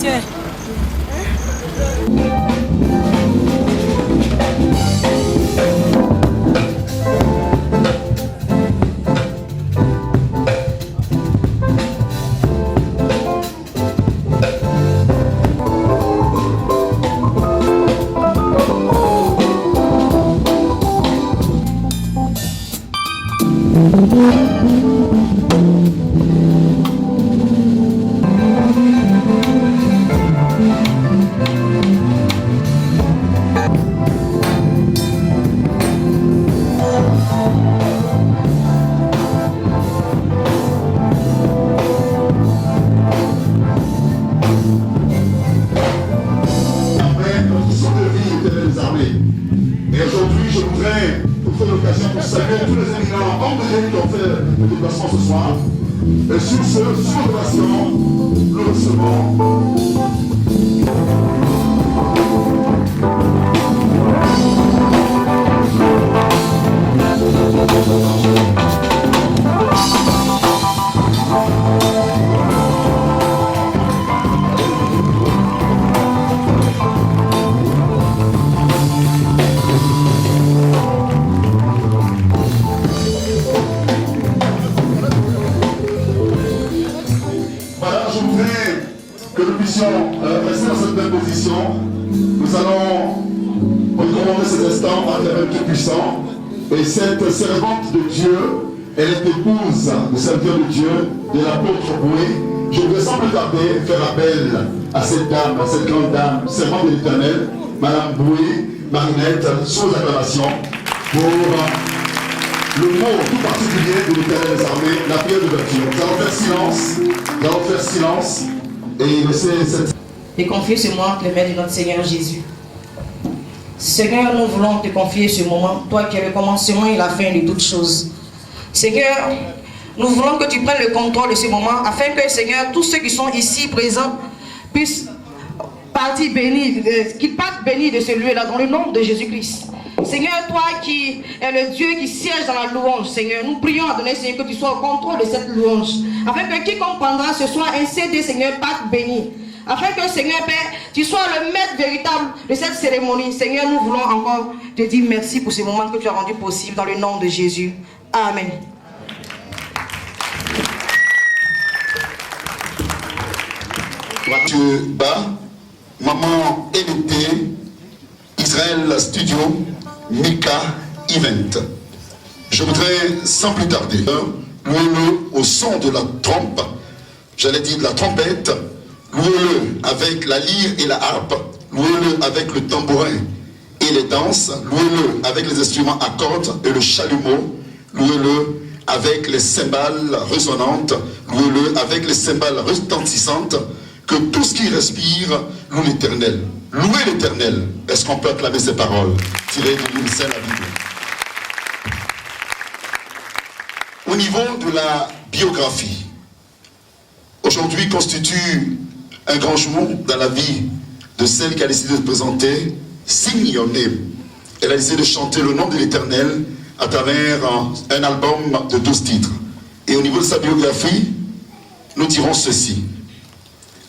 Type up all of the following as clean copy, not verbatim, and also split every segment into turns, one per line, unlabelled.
Tiens.
Et sur ce, sur l'ovation, nous recevons rester dans cette même position. Nous allons recommander cet instant à l'Éternel Tout-Puissant. Et cette servante de Dieu, elle est épouse du serviteur de Dieu, de l'apôtre Boué. Je voudrais sans plus tarder faire appel à cette dame, à cette grande dame, servante de l'Éternel, Madame Boué, Marinette, sous acclamation, pour le mot tout particulier de l'Éternel des armées, la prière d'ouverture. Nous allons faire silence, nous allons faire silence et laisser cette...
Et confier ce moment entre les mains de notre Seigneur Jésus. Seigneur, nous voulons te confier ce moment, toi qui es le commencement et la fin de toutes choses. Seigneur, nous voulons que tu prennes le contrôle de ce moment, afin que, Seigneur, tous ceux qui sont ici présents puissent partir bénis, qu'ils partent bénis de ce lieu-là, dans le nom de Jésus-Christ. Seigneur, toi qui es le Dieu qui siège dans la louange, Seigneur, nous prions à donner, Seigneur, que tu sois au contrôle de cette louange, afin que quiconque prendra ce soir un CD, Seigneur, parte béni. Afin que, Seigneur Père, tu sois le maître véritable de cette cérémonie. Seigneur, nous voulons encore te dire merci pour ce moment que tu as rendu possible dans le nom de Jésus. Amen.
Mathieu Bas, Maman NT, Israël Studio, Mika Event. Je voudrais, sans plus tarder, louer-le au son de la trompe, j'allais dire de la trompette, louez-le avec la lyre et la harpe, louez-le avec le tambourin et les danses, louez-le avec les instruments à cordes et le chalumeau, louez-le avec les cymbales résonnantes, louez-le avec les cymbales retentissantes, que tout ce qui respire loue l'Éternel. Louez l'Éternel. Est-ce qu'on peut acclamer ces paroles tirées du livre saint, la Bible? Au niveau de la biographie, aujourd'hui constitue un grand jour dans la vie de celle qui a décidé de se présenter, Sing Your Name. Elle a décidé de chanter le nom de l'Éternel à travers un album de 12 titres. Et au niveau de sa biographie, nous dirons ceci.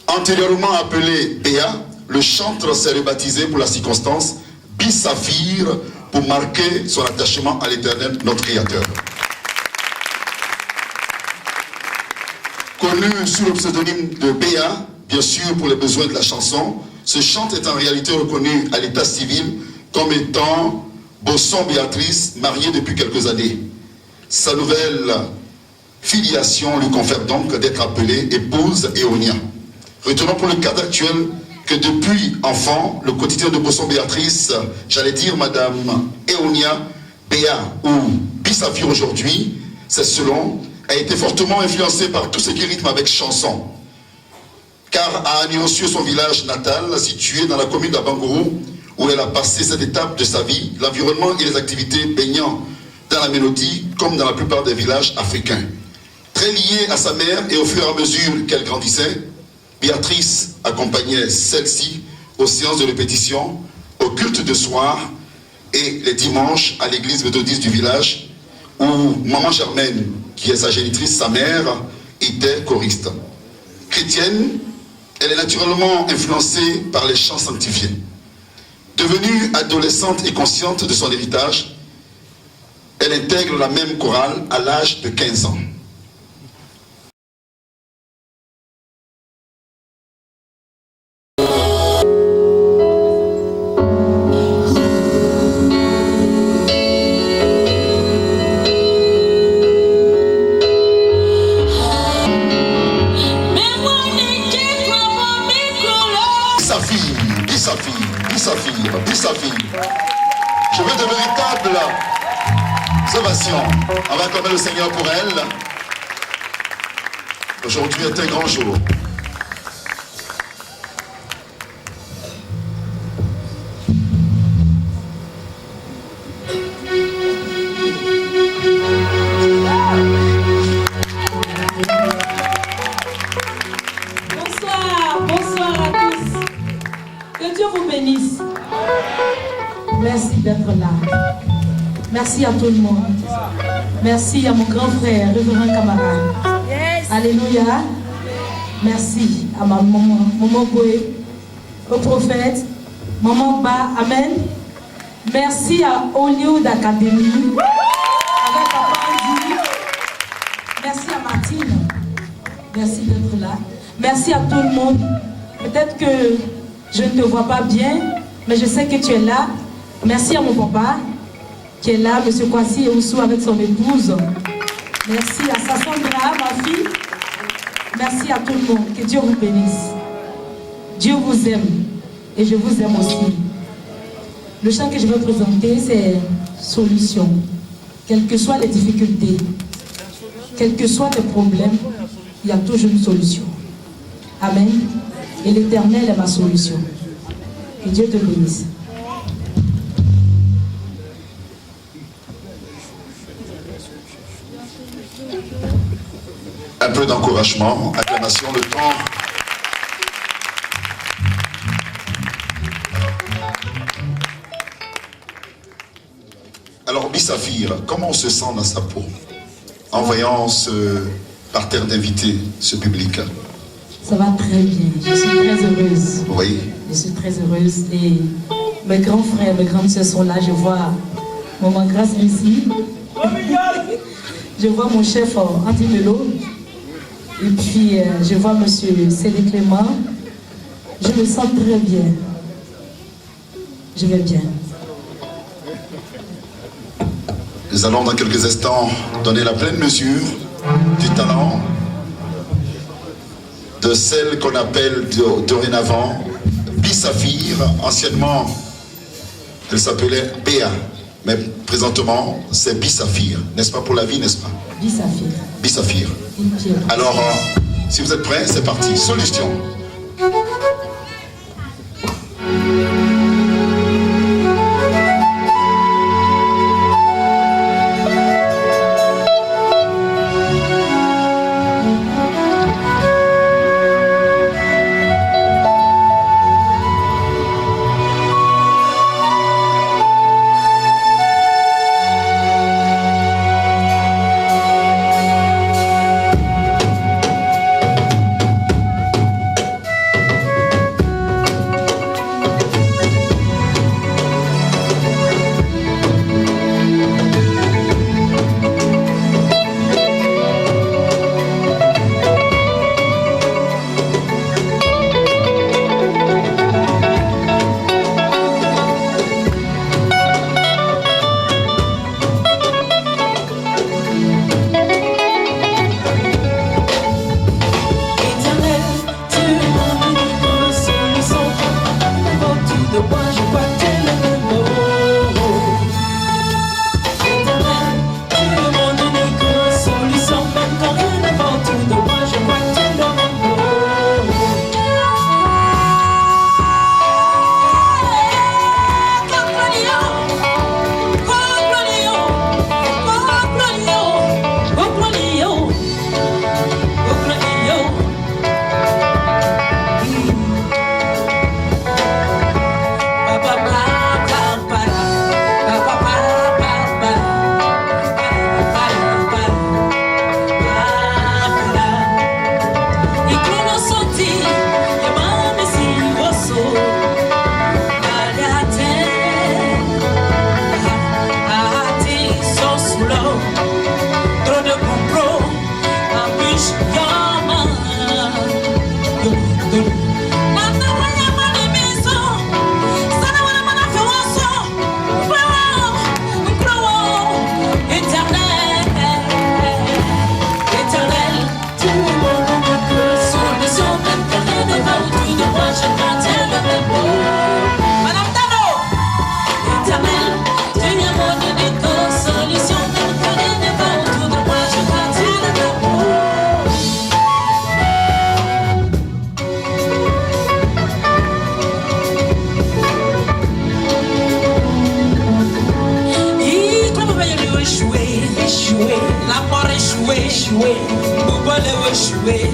Antérieurement appelé Béa, le chantre s'est rebaptisé pour la circonstance Bi-Saphir pour marquer son attachement à l'Éternel, notre Créateur. Connu sous le pseudonyme de Béa, bien sûr pour les besoins de la chanson, ce chant est en réalité reconnu à l'état civil comme étant Bosson Béatrice, mariée depuis quelques années. Sa nouvelle filiation lui confère donc d'être appelée épouse Éonia. Retenons pour le cadre actuel que depuis enfant, le quotidien de Bosson Béatrice, j'allais dire Madame Éonia, Béa ou Bi-Saphir aujourd'hui, c'est selon, a été fortement influencé par tout ce qui rythme avec chanson. Car à Agnossieux, son village natal, situé dans la commune d'Abangourou, où elle a passé cette étape de sa vie, l'environnement et les activités baignant dans la mélodie, comme dans la plupart des villages africains. Très liée à sa mère et au fur et à mesure qu'elle grandissait, Béatrice accompagnait celle-ci aux séances de répétition, au culte de soir et les dimanches à l'église méthodiste du village où maman Germaine, qui est sa génitrice, sa mère, était choriste. Chrétienne, elle est naturellement influencée par les chants sanctifiés. Devenue adolescente et consciente de son héritage, elle intègre la même chorale à l'âge de 15 ans. Je veux de véritables ovations. On va acclamer le Seigneur pour elle. Aujourd'hui est un grand jour.
Bonsoir à tous. Que Dieu vous bénisse. Merci d'être là. Merci à tout le monde. Merci à mon grand frère, révérend camarade. Yes. Alléluia. Merci à ma maman Boé, au prophète, maman Ba, amen. Merci à Hollywood Academy, avec Papa Andy. Merci à Martine. Merci d'être là. Merci à tout le monde. Peut-être que je ne te vois pas bien, mais je sais que tu es là. Merci à mon papa qui est là, M. Kwasi Oussou avec son épouse. Merci à Sassandra, ma fille. Merci à tout le monde. Que Dieu vous bénisse. Dieu vous aime et je vous aime aussi. Le chant que je vais présenter, c'est solution. Quelles que soient les difficultés, quels que soient les problèmes, il y a toujours une solution. Amen. Et l'Éternel est ma solution. Que Dieu te bénisse.
Un peu d'encouragement, acclamation, le temps. Alors, Bissafir, comment on se sent dans sa peau en voyant ce parterre d'invités, ce public?
Ça va très bien, je suis très heureuse.
Oui.
Je suis très heureuse et mes grands frères, mes grandes sœurs sont là. Je vois Maman Grâce ici. Je vois mon chef Andy Melo. Et puis je vois monsieur Cédric Clément. Je me sens très bien. Je vais bien.
Nous allons dans quelques instants donner la pleine mesure du talent de celle qu'on appelle dorénavant Bissafir. Anciennement, elle s'appelait Béa, mais présentement, c'est Bissafir. N'est-ce pas pour la vie, n'est-ce pas?
Bissafir.
Bissafir. Alors, si vous êtes prêts, c'est parti. Solution.
trouvé.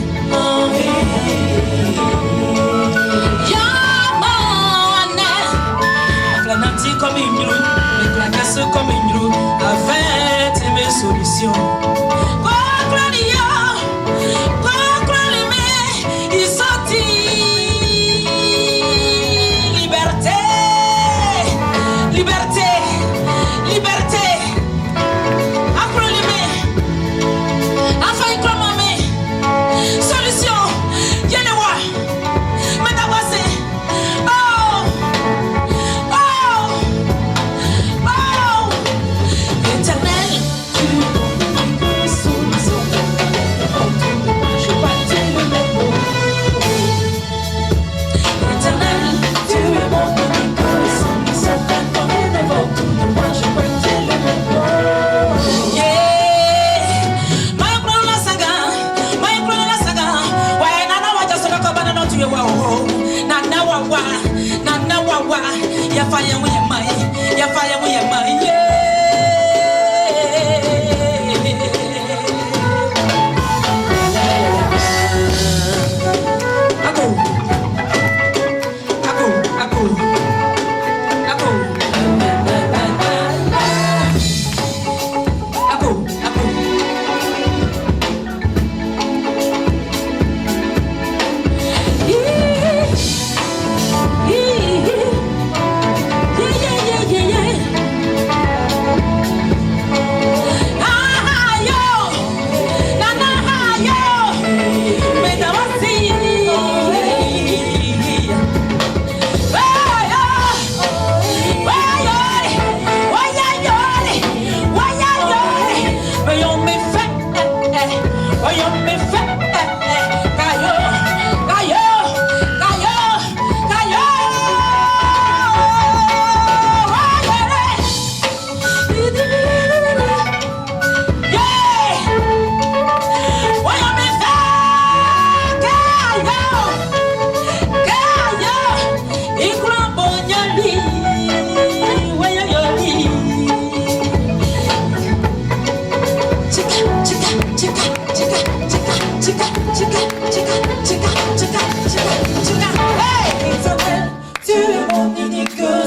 Planati comme une roue, avec la casse comme une roue, avec mes solutions.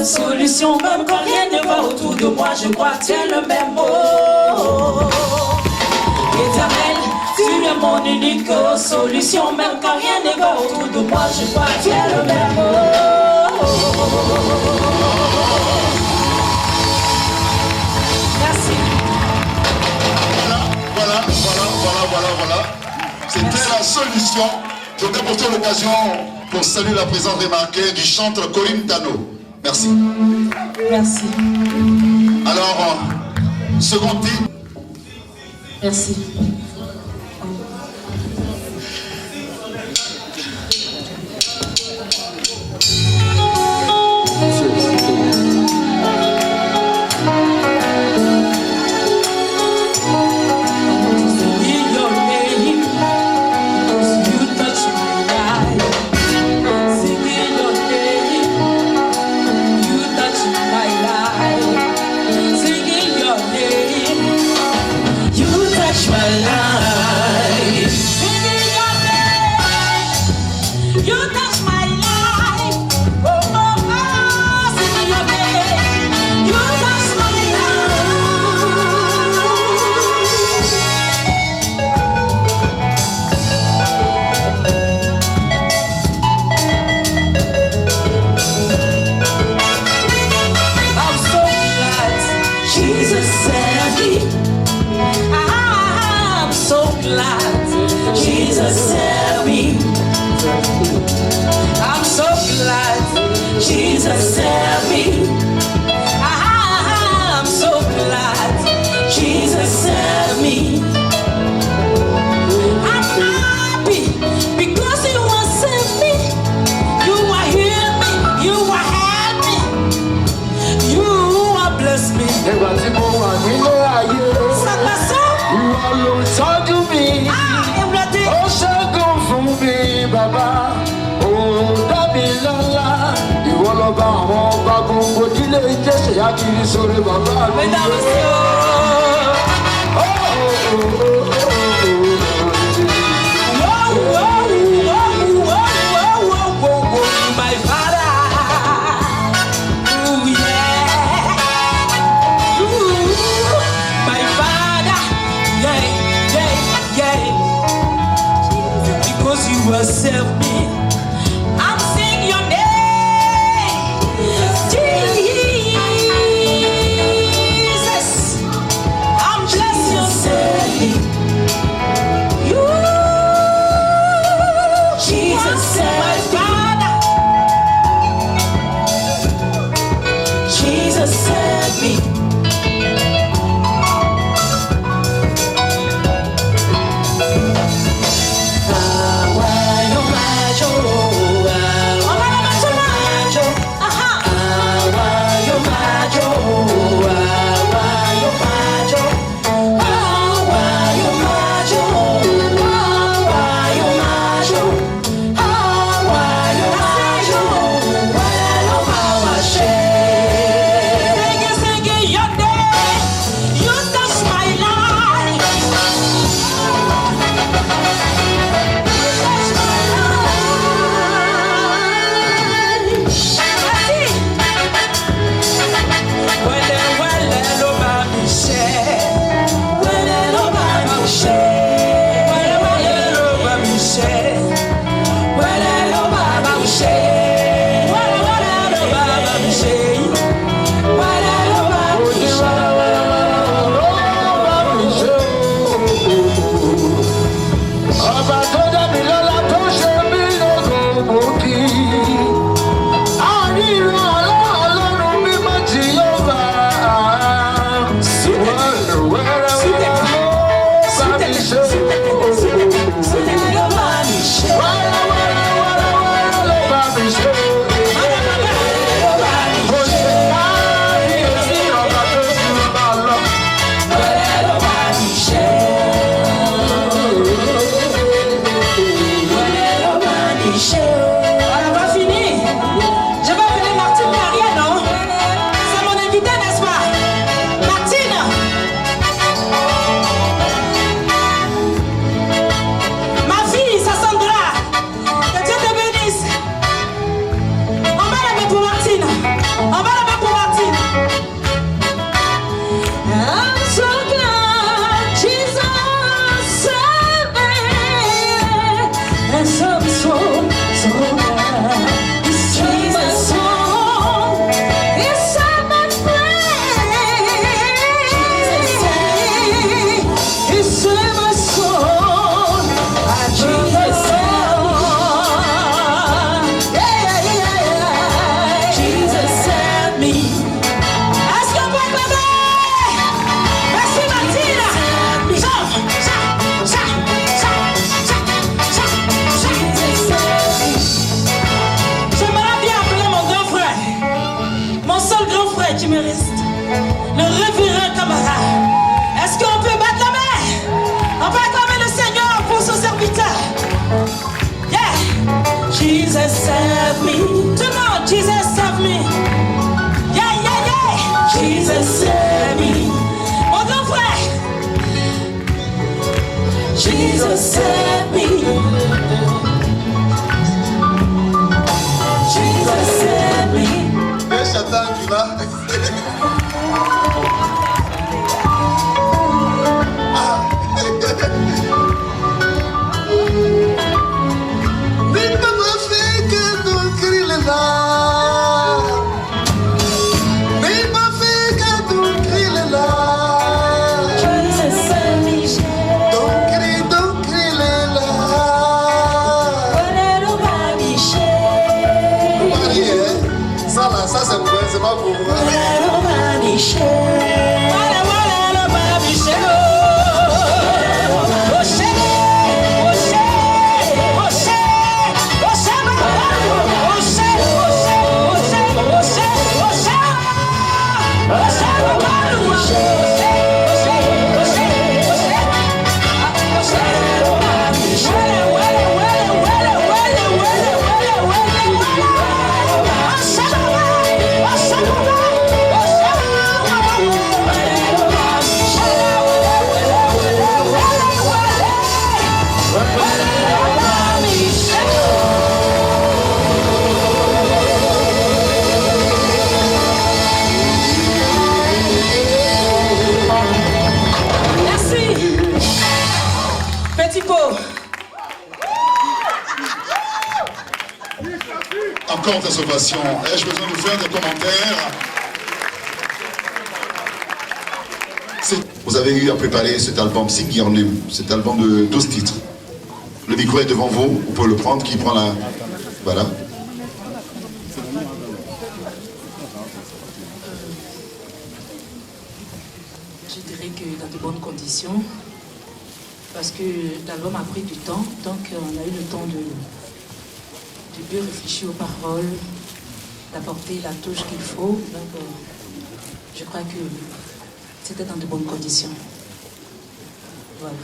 Solution, même quand rien ne va autour de moi, je crois que tu es le même mot. Éternel, tu es mon unique solution, même quand rien ne va autour de moi, je crois que tu es le même mot. Merci.
Voilà. C'était la solution. Je voudrais profiter de l'occasion pour saluer la présence remarquée du chanteur Corinne Tano. Merci.
Merci.
Alors, second titre.
Merci. Jesus saved me. I'm so glad Jesus saved me. I'm happy because you are saved me. You are healed me. You are helped me. You are blessed me.
Baba, oh, Damilala, you all about home, Babu, what you lay, just a yaki, sorry, Baba.
Oh, le révérend camarade. Est-ce qu'on peut battre la main? On peut acclamer le Seigneur pour son serviteur. Yeah. Jesus save me. Tout le monde, Jesus save me. Yeah, yeah, yeah. Jesus save me. Mon grand frère. Jesus save me. Jesus save me.
Mais Chantal qui va. C'est pas pour moi. Encore des ovations. Ai-je besoin de faire des commentaires? Vous avez eu à préparer cet album Sigirnem, cet album de 12 titres. Le micro est devant vous, vous pouvez le prendre. Qui prend la... Voilà.
Je dirais que dans de bonnes conditions, parce que l'album a pris du temps, donc on a eu le temps de bien réfléchir aux paroles, d'apporter la touche qu'il faut. Donc, je crois que c'était dans de bonnes conditions. Voilà.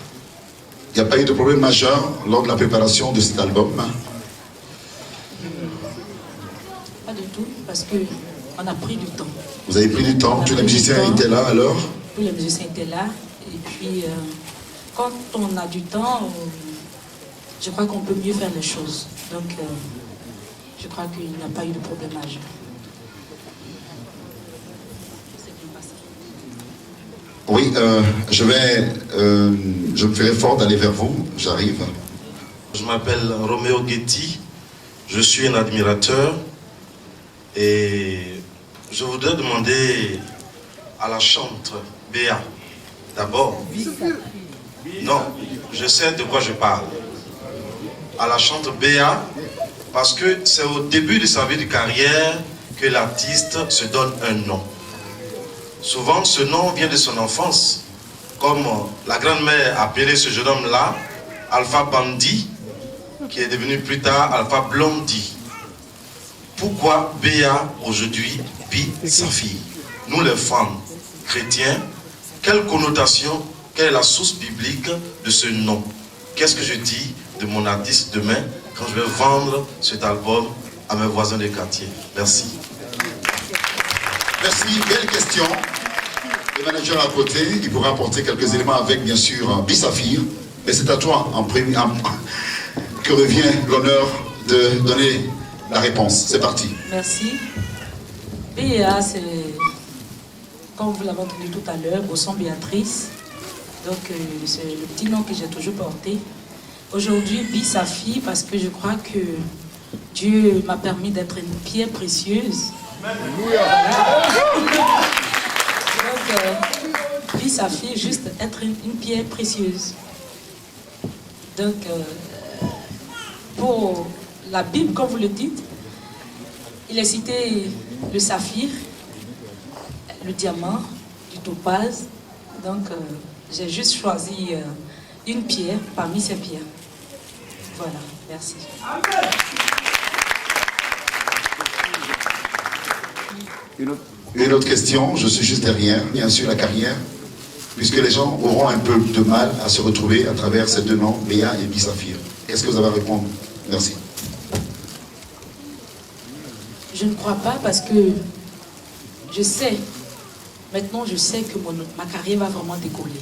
Il n'y a pas eu de problème majeur lors de la préparation de cet album?
Pas du tout, parce qu'on a pris du temps.
Vous avez pris du temps? Tous les musiciens étaient là alors?
Tous les musiciens étaient là. Et puis, quand on a du temps, je crois qu'on peut mieux faire les choses. Donc, je crois qu'il n'y a pas eu de problème majeur.
Oui, je me ferai fort d'aller vers vous. J'arrive.
Je m'appelle Roméo Guetti. Je suis un admirateur. Et je voudrais demander à la chante Béa, d'abord. Non, je sais de quoi je parle. À la chante Béa, parce que c'est au début de sa vie de carrière que l'artiste se donne un nom. Souvent, ce nom vient de son enfance, comme la grand-mère appelait ce jeune homme-là Alpha Bandi, qui est devenu plus tard Alpha Blondie. Pourquoi Béa aujourd'hui Bi sa fille? Nous les femmes chrétiens, quelle connotation, quelle est la source biblique de ce nom? Qu'est-ce que je dis de mon artiste demain quand je vais vendre cet album à mes voisins de quartier? Merci.
Merci, belle question. Le manager à côté, il pourra apporter quelques éléments avec bien sûr Bissafir, mais c'est à toi en premier que revient l'honneur de donner la réponse. C'est parti.
Merci. Béa, c'est, comme vous l'avez entendu tout à l'heure, Bosson Béatrice. Donc c'est le petit nom que j'ai toujours porté. Aujourd'hui, Bissafir, parce que je crois que Dieu m'a permis d'être une pierre précieuse. Donc, Bissafir, juste être une pierre précieuse. Donc, pour la Bible, comme vous le dites, il est cité le saphir, le diamant, du topaz. Donc, j'ai juste choisi une pierre parmi ces pierres. Voilà, merci.
Une autre question, je suis juste derrière, bien sûr la carrière, puisque les gens auront un peu de mal à se retrouver à travers ces deux noms, Béa et Bissafir. Est-ce que vous avez à répondre? Merci.
Je ne crois pas parce que je sais, maintenant je sais que ma carrière va vraiment décoller.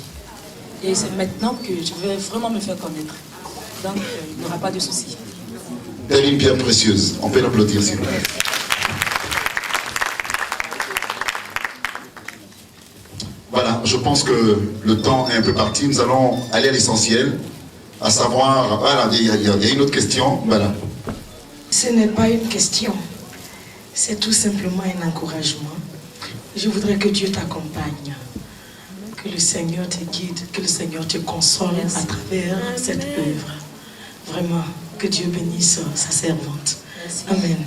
Et c'est maintenant que je vais vraiment me faire connaître. Donc il n'y aura pas de souci.
Telle une pierre précieuse, on peut l'applaudir s'il vous plaît. Voilà, je pense que le temps est un peu parti. Nous allons aller à l'essentiel, à savoir... Voilà, il y a une autre question. Voilà.
Ce n'est pas une question, c'est tout simplement un encouragement. Je voudrais que Dieu t'accompagne, que le Seigneur te guide, que le Seigneur te console à travers cette œuvre. Vraiment, que Dieu bénisse sa servante. Amen.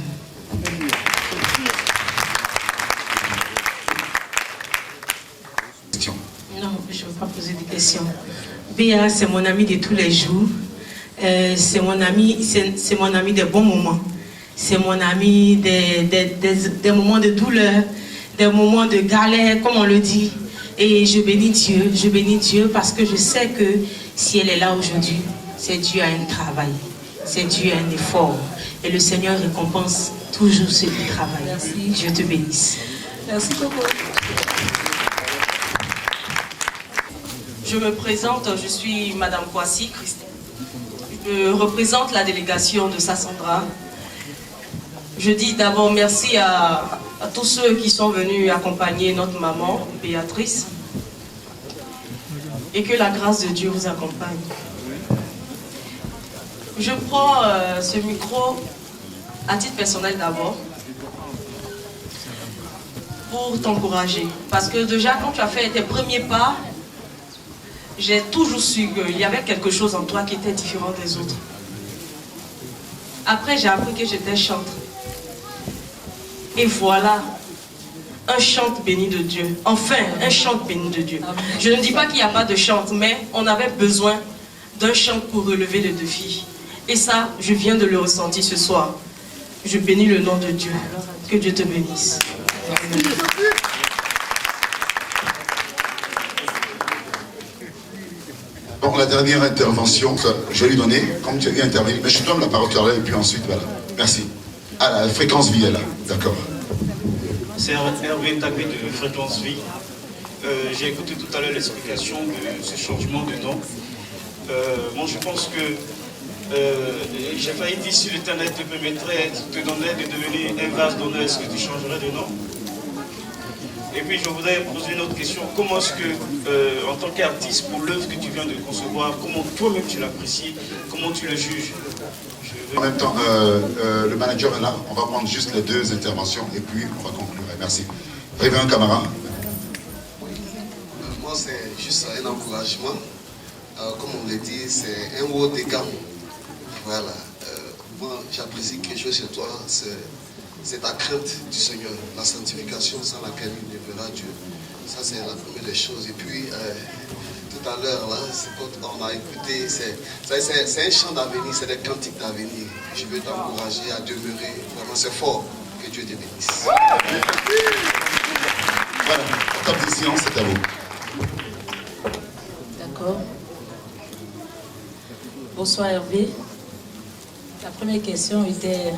Non, je ne veux pas poser de questions. Béa, c'est mon ami de tous les jours. C'est mon ami des bons moments. C'est mon ami des moments de douleur, des moments de galère, comme on le dit. Et je bénis Dieu parce que je sais que si elle est là aujourd'hui, c'est dû à un travail, c'est dû à un effort. Et le Seigneur récompense toujours ceux qui travaillent.
Merci.
Dieu te bénisse.
Merci beaucoup.
Je me présente, je suis Madame Kwasi Christine. Je représente la délégation de Sassandra. Je dis d'abord merci à tous ceux qui sont venus accompagner notre maman, Béatrice. Et que la grâce de Dieu vous accompagne. Je prends ce micro à titre personnel d'abord pour t'encourager. Parce que déjà quand tu as fait tes premiers pas, j'ai toujours su qu'il y avait quelque chose en toi qui était différent des autres. Après, j'ai appris que j'étais chantre. Et voilà, un chant béni de Dieu. Enfin, un chant béni de Dieu. Je ne dis pas qu'il n'y a pas de chant, mais on avait besoin d'un chant pour relever le défi. Et ça, je viens de le ressentir ce soir. Je bénis le nom de Dieu. Que Dieu te bénisse. Amen.
Donc la dernière intervention, je vais lui donner, comme tu as dit intervenir, mais je te donne la parole tout à l'heure et puis ensuite, voilà. Merci. Ah, la fréquence vie est là, d'accord.
C'est Hervé Tagvé de Fréquence Vie. J'ai écouté tout à l'heure l'explication de ce changement de nom. Moi, je pense que j'ai failli dire si l'Éternel te permettrait, te donnerait de devenir un vase d'honneur, est-ce que tu changerais de nom? Et puis, je voudrais poser une autre question. Comment est-ce que, en tant qu'artiste, pour l'œuvre que tu viens de concevoir, comment toi-même tu l'apprécies, comment tu le juges?
En même temps, le manager est là. On va prendre juste les deux interventions et puis on va conclure. Merci. Révérend Camara.
Moi, c'est juste un encouragement. Comme on l'a dit, c'est un haut de gamme. Voilà. Moi, j'apprécie quelque chose chez toi. C'est ta crainte du Seigneur, la sanctification sans laquelle il ne verra Dieu. Ça, c'est la première des choses. Et puis, tout à l'heure, là, quand on a écouté, c'est un chant d'avenir, c'est des cantiques d'avenir. Je veux t'encourager à demeurer. Vraiment, c'est fort. Que Dieu te bénisse.
Voilà, top décision, c'est à vous.
D'accord. Bonsoir Hervé. La première question était...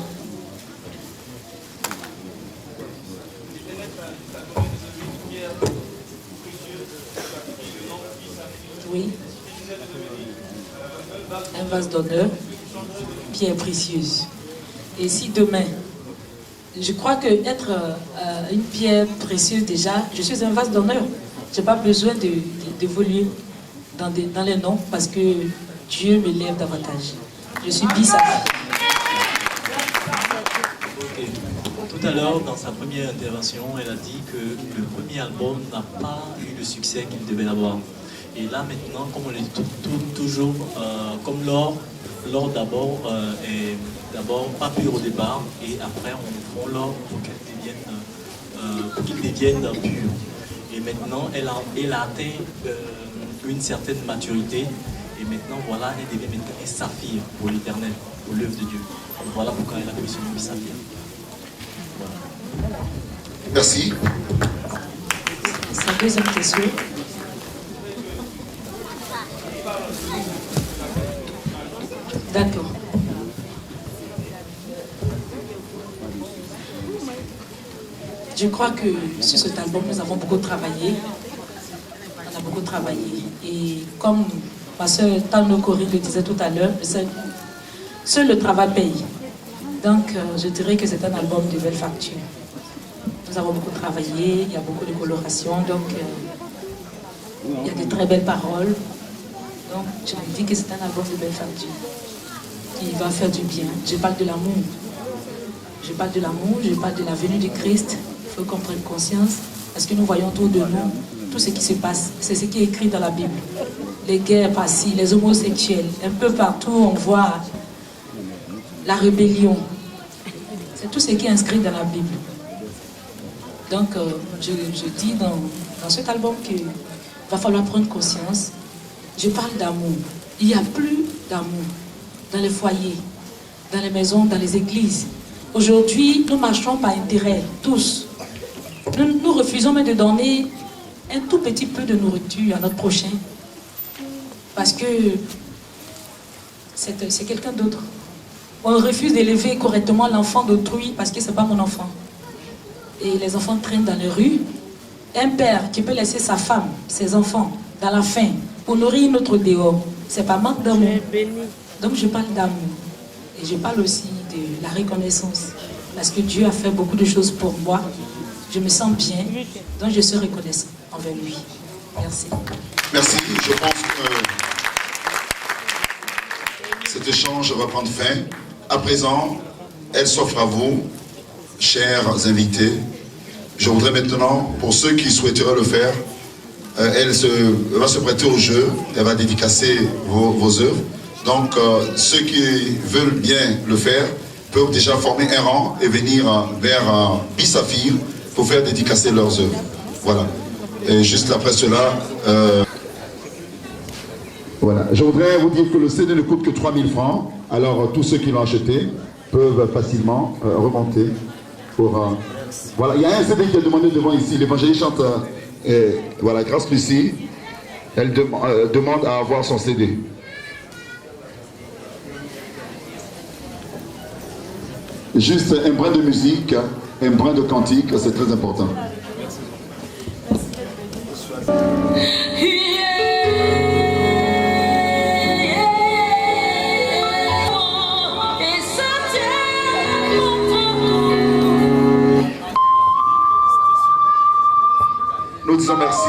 Oui. Un vase d'honneur, pierre précieuse. Et si demain, je crois que être une pierre précieuse déjà, je suis un vase d'honneur. Je n'ai pas besoin d'évoluer dans les noms parce que Dieu me lève davantage. Je suis Bissafir.
Tout à l'heure, dans sa première intervention, elle a dit que le premier album n'a pas eu le succès qu'il devait avoir. Et là maintenant, comme on le dit toujours, comme l'or d'abord est d'abord pas pur au départ, et après on fond l'or pour qu'il devienne pur. Et maintenant, elle a atteint une certaine maturité, et maintenant voilà, elle devient maintenant un saphir pour l'Éternel, pour l'œuvre de Dieu. Et voilà pourquoi elle a pris son nom de saphir. Voilà.
Merci.
Sa deuxième question. D'accord. Je crois que sur cet album, nous avons beaucoup travaillé. On a beaucoup travaillé. Et comme ma soeur Tano Corinne le disait tout à l'heure, seul le travail paye. Donc, je dirais que c'est un album de belle facture. Nous avons beaucoup travaillé, il y a beaucoup de coloration, donc il y a de très belles paroles. Donc, je me dis que c'est un album de belle facture qui va faire du bien. Je parle de l'amour. Je parle de l'amour, je parle de la venue du Christ. Il faut qu'on prenne conscience, parce que nous voyons autour de nous tout ce qui se passe. C'est ce qui est écrit dans la Bible. Les guerres par-ci, les homosexuels, un peu partout on voit la rébellion. C'est tout ce qui est inscrit dans la Bible. Donc, je dis dans cet album qu'il va falloir prendre conscience. Je parle d'amour. Il n'y a plus d'amour dans les foyers, dans les maisons, dans les églises. Aujourd'hui, nous marchons par intérêt, tous. Nous refusons même de donner un tout petit peu de nourriture à notre prochain. Parce que c'est quelqu'un d'autre. On refuse d'élever correctement l'enfant d'autrui parce que ce n'est pas mon enfant. Et les enfants traînent dans les rues. Un père qui peut laisser sa femme, ses enfants, dans la faim, pour nourrir notre dehors, ce n'est pas manque d'amour. Donc je parle d'amour. Et je parle aussi de la reconnaissance. Parce que Dieu a fait beaucoup de choses pour moi. Je me sens bien. Donc je suis reconnaissant envers lui. Merci.
Merci. Je pense que cet échange va prendre fin. À présent, elle s'offre à vous, chers invités. Je voudrais maintenant, pour ceux qui souhaiteraient le faire, elle va se prêter au jeu. Elle va dédicacer vos œuvres. Donc, ceux qui veulent bien le faire peuvent déjà former un rang et venir vers Bissafir pour faire dédicacer leurs œuvres. Voilà. Et juste après cela, voilà. Je voudrais vous dire que le CD ne coûte que 3 000 francs. Alors, tous ceux qui l'ont acheté peuvent facilement remonter pour... Voilà, il y a un CD qui est demandé devant ici. L'évangéliste chante, voilà, grâce Lucie, elle demande à avoir son CD. Juste un brin de musique, un brin de cantique, c'est très important. Nous disons merci.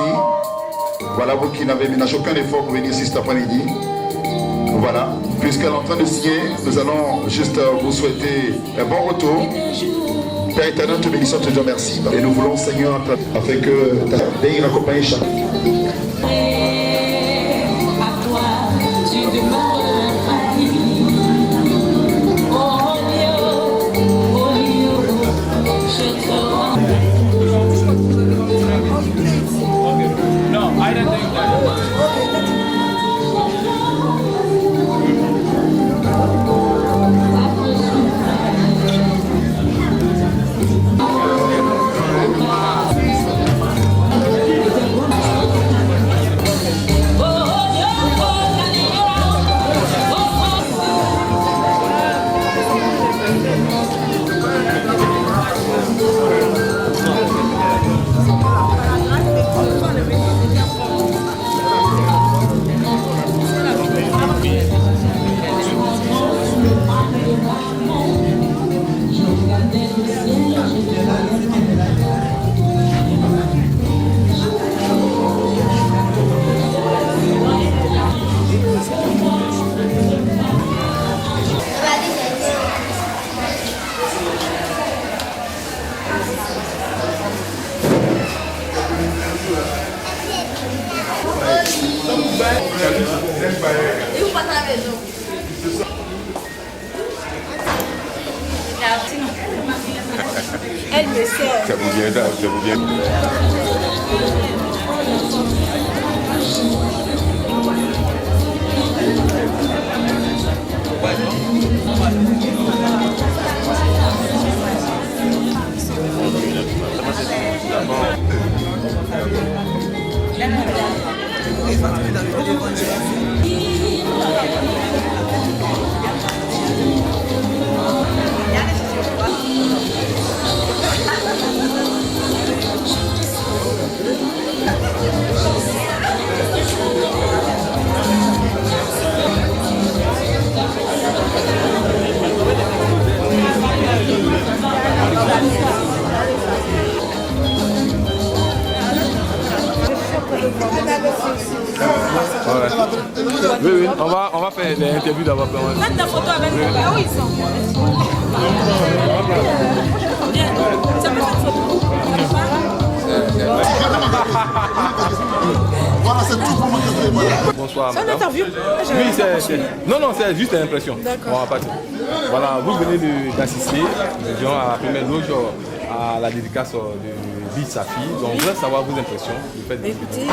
Voilà, vous qui n'avez ménagé aucun effort pour venir ici cet après-midi. Voilà, puisqu'elle est en train de signer, nous allons juste vous souhaiter un bon retour. Père éternel, te bénissons, te disons merci. Et nous voulons, Seigneur, afin que ta veille accompagne chacun.
Elle me sert. Ça vous vient, ça vous vient.
Ouais. Oui, oui, on va faire des interviews d'abord.
Faites ta photo avec nous. Là où ils sont. Bien. Ça peut être photo.
Voilà, c'est tout pour moi.
Bonsoir,
c'est une
madame.
interview?
Oui, non, c'est juste une impression.
D'accord.
On va partir. Voilà, vous venez d'assister à la première loge à la dédicace de Bille Safi. Donc, on voudrait savoir vos impressions.
Écoutez,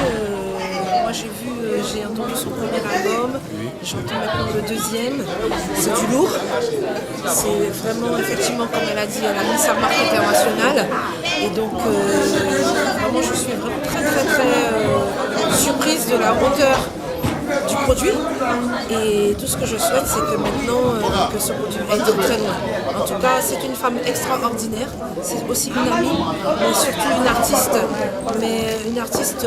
moi j'ai entendu son premier album, j'entends maintenant le deuxième. C'est du lourd. C'est vraiment, effectivement, comme elle a dit, elle a mis sa marque internationale. Et donc, vraiment, je suis vraiment très surprise de la hauteur du produit. Et tout ce que je souhaite, c'est que maintenant, que ce produit aille très loin. En tout cas, c'est une femme extraordinaire. C'est aussi une amie, mais surtout une artiste. Mais une artiste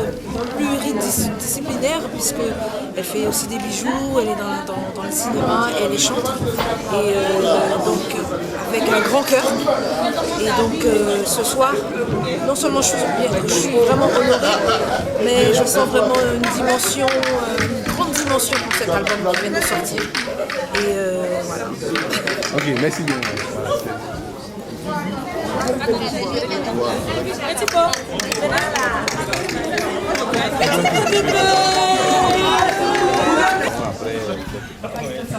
pluridisciplinaire, puisqu'elle fait aussi des bijoux, elle est dans le cinéma, et elle est chanteuse. Et donc, avec un grand cœur. Et donc, ce soir, non seulement je suis vraiment honorée, mais je sens vraiment une dimension, une grande dimension pour cet album qui vient de sortir. Et voilà.
Ok, merci bien.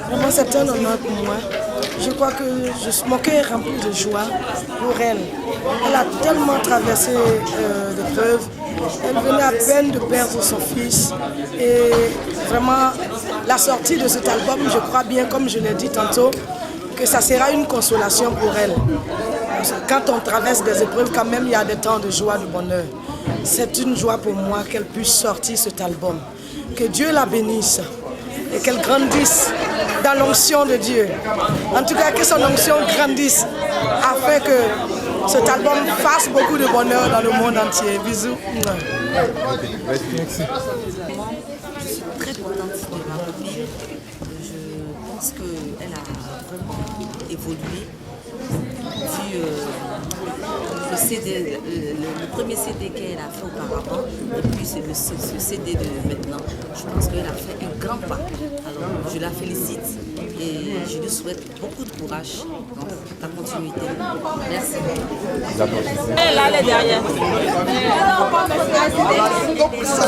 Vraiment, c'est un honneur pour moi. Je crois que mon cœur est rempli de joie pour elle. Elle a tellement traversé d'épreuves. Elle venait à peine de perdre son fils. Et vraiment, la sortie de cet album, je crois bien, comme je l'ai dit tantôt, que ça sera une consolation pour elle. Parce que quand on traverse des épreuves, quand même, il y a des temps de joie, de bonheur. C'est une joie pour moi qu'elle puisse sortir cet album. Que Dieu la bénisse et qu'elle grandisse dans l'onction de Dieu. En tout cas, que son onction grandisse afin que cet album fasse beaucoup de bonheur dans le monde entier. Bisous.
Je suis très contente de ma copine. Je pense qu'elle a vraiment évolué. Le premier CD qu'elle a fait auparavant, et puis c'est ce CD de maintenant. Je pense qu'elle a fait un grand pas. Alors je la félicite et je lui souhaite beaucoup de courage dans la continuité. Merci.
Elle là, elle est derrière.
Donc, ça